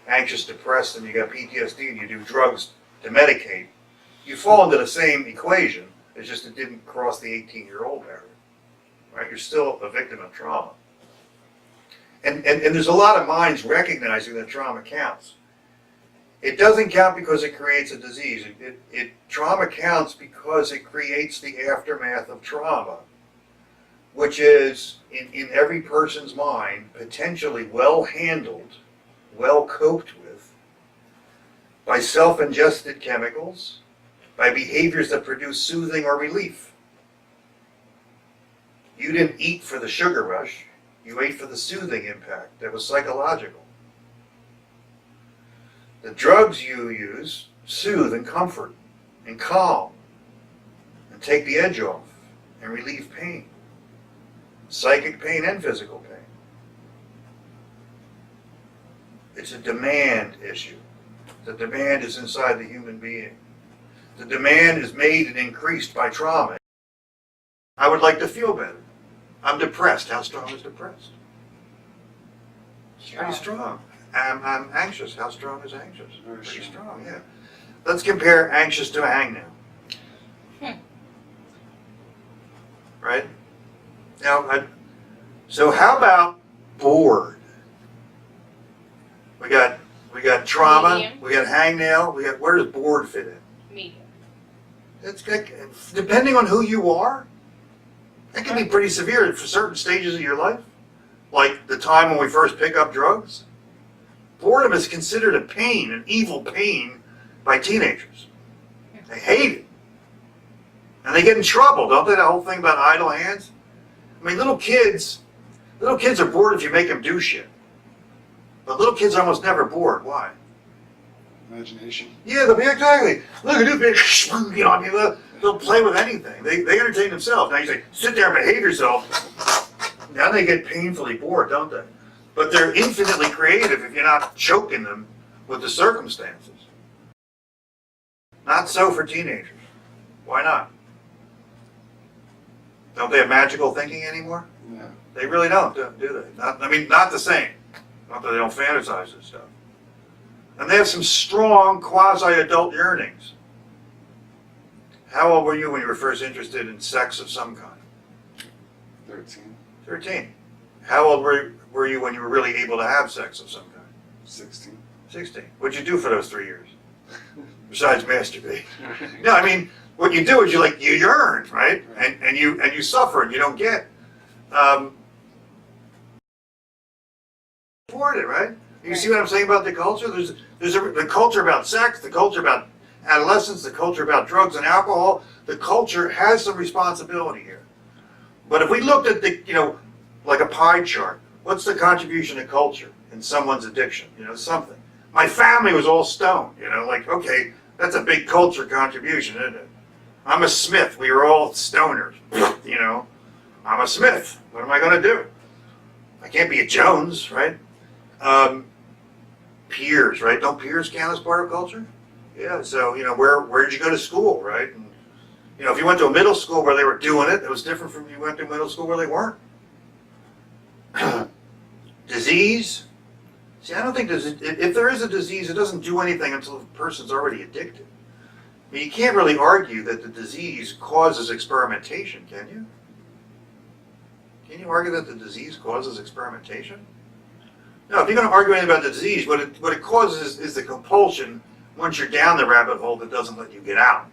Anxious, depressed, and you got PTSD and you do drugs to medicate, you fall into the same equation. It's just it didn't cross the 18-year-old barrier, right? You're still a victim of trauma. And there's a lot of minds recognizing that trauma counts. It doesn't count because it creates a disease. Trauma counts because it creates the aftermath of trauma, which is, in every person's mind, potentially well handled, well coped with, by self-ingested chemicals, by behaviors that produce soothing or relief. You didn't eat for the sugar rush, you ate for the soothing impact that was psychological. The drugs you use soothe and comfort and calm and take the edge off and relieve pain, psychic pain and physical pain. It's a demand issue. The demand is inside the human being. The demand is made and increased by trauma. I would like to feel better. I'm depressed. How strong is depressed? Pretty strong. I'm anxious. How strong is anxious? Pretty strong, yeah. Let's compare anxious to a hangnail. Right? Now, so how about bored? We got trauma, medium. We got hangnail, where does bored fit in? Medium. It's depending on who you are, it can be pretty severe for certain stages of your life. Like the time when we first pick up drugs. Boredom is considered a pain, an evil pain, by teenagers. They hate it. And they get in trouble, don't they? The whole thing about idle hands. I mean, little kids are bored if you make them do shit. But little kids are almost never bored. Why? Imagination. Yeah, exactly. Look at this, you know, I mean, they'll play with anything. They entertain themselves. Now you say, sit there and behave yourself. Now they get painfully bored, don't they? But they're infinitely creative if you're not choking them with the circumstances. Not so for teenagers. Why not? Don't they have magical thinking anymore? No. They really don't, do they? Not the same. Not that they don't fantasize this stuff. And they have some strong quasi-adult yearnings. How old were you when you were first interested in sex of some kind? 13. 13. How old were you when you were really able to have sex of some kind? 16. 16. What'd you do for those 3 years? Besides masturbate. No, I mean, what you do is you yearn, right? And you suffer and you don't get. It, right? You see what I'm saying about the culture? There's the culture about sex, the culture about adolescence, the culture about drugs and alcohol. The culture has some responsibility here. But if we looked at like a pie chart, what's the contribution of culture in someone's addiction? Something. My family was all stoned, okay, that's a big culture contribution, isn't it? I'm a Smith, we were all stoners, I'm a Smith, what am I going to do? I can't be a Jones, right? Peers, right? Don't peers count as part of culture? Yeah, so, where did you go to school, right? And, if you went to a middle school where they were doing it, it was different from if you went to a middle school where they weren't. Disease? See, I don't think if there is a disease, it doesn't do anything until the person's already addicted. I mean, you can't really argue that the disease causes experimentation, can you? Can you argue that the disease causes experimentation? No, if you're going to argue anything about the disease, what it causes is the compulsion once you're down the rabbit hole that doesn't let you get out.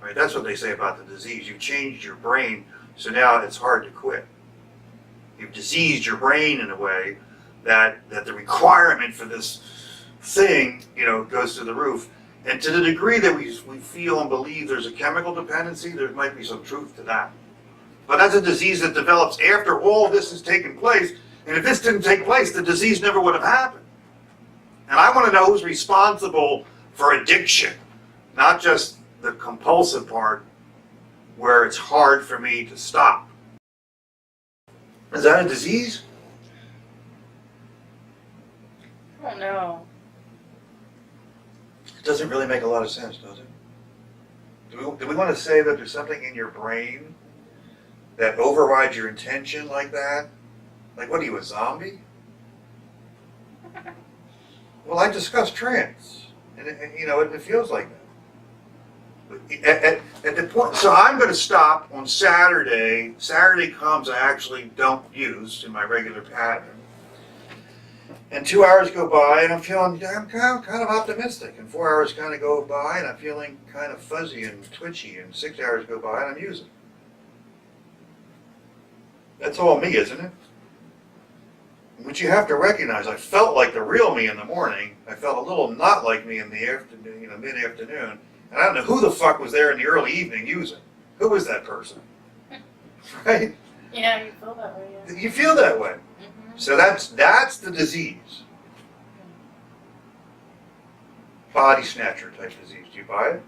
Right? That's what they say about the disease. You've changed your brain, so now it's hard to quit. You've diseased your brain in a way that the requirement for this thing, goes through the roof. And to the degree that we feel and believe there's a chemical dependency, there might be some truth to that. But that's a disease that develops after all this has taken place. And if this didn't take place, the disease never would have happened. And I want to know who's responsible for addiction, not just the compulsive part, where it's hard for me to stop. Is that a disease? I don't know. It doesn't really make a lot of sense, does it? Do we want to say that there's something in your brain that overrides your intention like that? Like, what are you, a zombie? Well, I discussed trance, and it feels like that. At the point, so I'm going to stop on Saturday. Saturday comes, I actually don't use in my regular pattern. And 2 hours go by, and I'm kind of optimistic. And 4 hours kind of go by, and I'm feeling kind of fuzzy and twitchy. And 6 hours go by, and I'm using. That's all me, isn't it? But you have to recognize, I felt like the real me in the morning. I felt a little not like me in the afternoon, mid-afternoon. And I don't know who the fuck was there in the early evening using. Who was that person? Right? Yeah, you feel that way, yeah. You feel that way. Mm-hmm. So that's the disease. Body snatcher type disease. Do you buy it?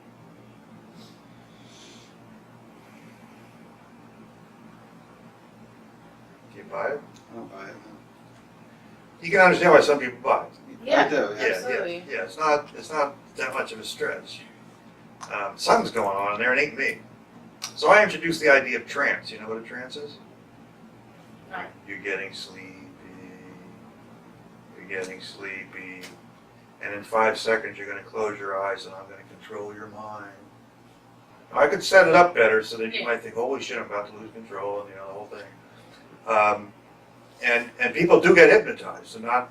Do you buy it? I don't buy it. You can understand why some people buy it. Yeah, I do, yeah. absolutely. Yeah, it's not that much of a stretch. Something's going on in there, it ain't me. So I introduced the idea of trance. You know what a trance is? No. You're getting sleepy. You're getting sleepy. And in 5 seconds, you're going to close your eyes and I'm going to control your mind. Now, I could set it up better so that you might think, holy shit, I'm about to lose control, and the whole thing. And people do get hypnotized, and not,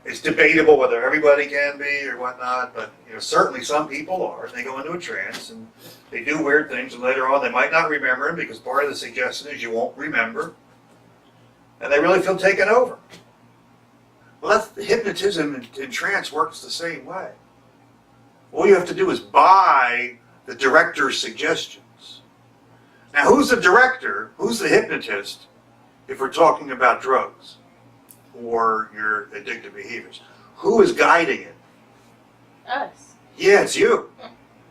it's debatable whether everybody can be or whatnot, but certainly some people are. They go into a trance and they do weird things, and later on they might not remember them because part of the suggestion is you won't remember, and they really feel taken over. Well, hypnotism in trance works the same way. All you have to do is buy the director's suggestions. Now, who's the director? Who's the hypnotist? If we're talking about drugs or your addictive behaviors, who is guiding it? Us. Yeah, it's you.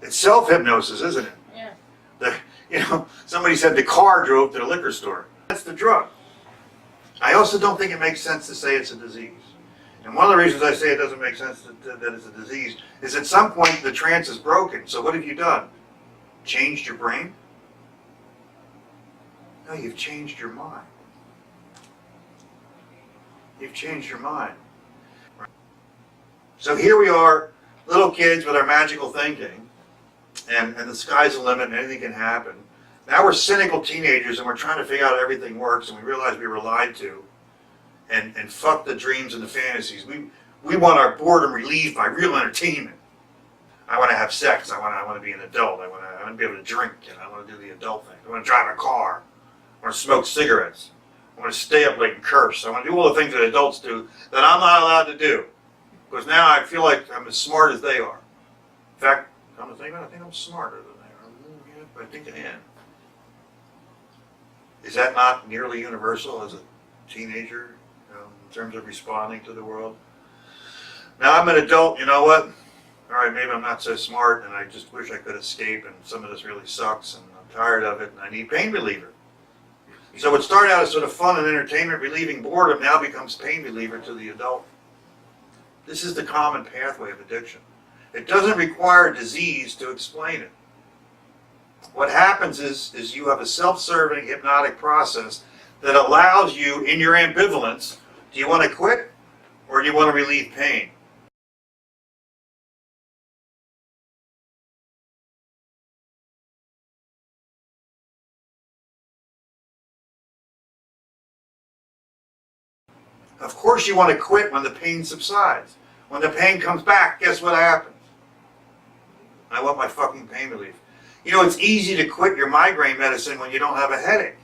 It's self-hypnosis, isn't it? Yeah. Somebody said the car drove to the liquor store. That's the drug. I also don't think it makes sense to say it's a disease. And one of the reasons I say it doesn't make sense that it's a disease is at some point the trance is broken. So what have you done? Changed your brain? No, you've changed your mind. You've changed your mind. So here we are, little kids with our magical thinking, and the sky's the limit and anything can happen. Now we're cynical teenagers and we're trying to figure out how everything works, and we realize we were lied to, and fuck the dreams and the fantasies. We want our boredom relieved by real entertainment. I want to have sex. I want to be an adult. I want to be able to drink, and I want to do the adult thing. I want to drive a car. I want to smoke cigarettes. I want to stay up late and curse. I want to do all the things that adults do that I'm not allowed to do. Because now I feel like I'm as smart as they are. In fact, come to think about it, I think I'm smarter than they are. I think I am. Is that not nearly universal as a teenager in terms of responding to the world? Now I'm an adult, you know what? All right, maybe I'm not so smart and I just wish I could escape, and some of this really sucks and I'm tired of it and I need pain reliever. So what started out as sort of fun and entertainment relieving boredom now becomes pain reliever to the adult. This is the common pathway of addiction. It doesn't require disease to explain it. What happens is you have a self-serving hypnotic process that allows you, in your ambivalence, do you want to quit or do you want to relieve pain? Of course you want to quit when the pain subsides. When the pain comes back, guess what happens? I want my fucking pain relief. It's easy to quit your migraine medicine when you don't have a headache.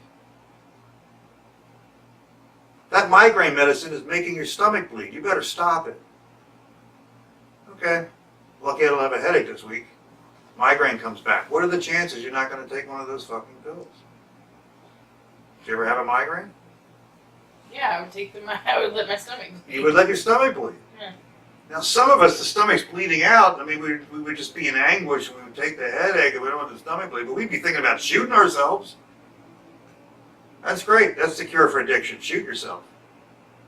That migraine medicine is making your stomach bleed. You better stop it. Okay, lucky I don't have a headache this week. Migraine comes back. What are the chances you're not going to take one of those fucking pills? Did you ever have a migraine? Yeah, I would let my stomach bleed. You would let your stomach bleed. Yeah. Now, some of us, the stomach's bleeding out. I mean, we would just be in anguish and we would take the headache and we don't want the stomach bleed, but we'd be thinking about shooting ourselves. That's great. That's the cure for addiction. Shoot yourself.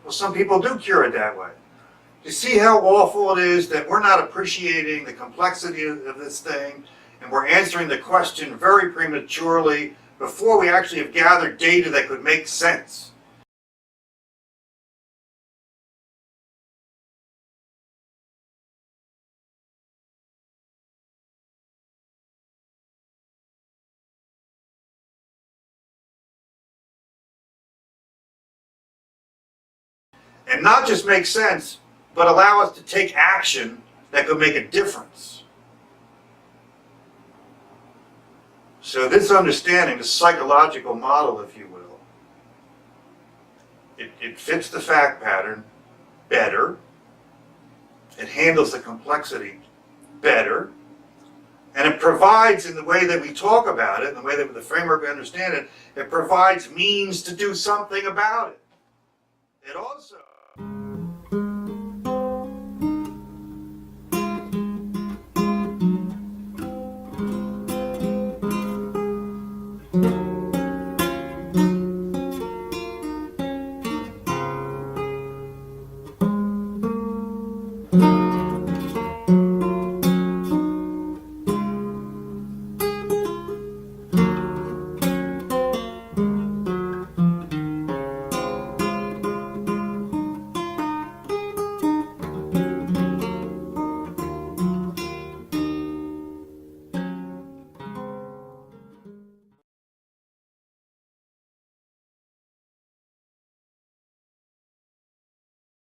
Well, some people do cure it that way. You see how awful it is that we're not appreciating the complexity of this thing, and we're answering the question very prematurely before we actually have gathered data that could make sense. And not just make sense, but allow us to take action that could make a difference. So this understanding, this psychological model, if you will, it fits the fact pattern better, it handles the complexity better, and it provides, in the way that we talk about it, in the way that the framework we understand it, it provides means to do something about it. It also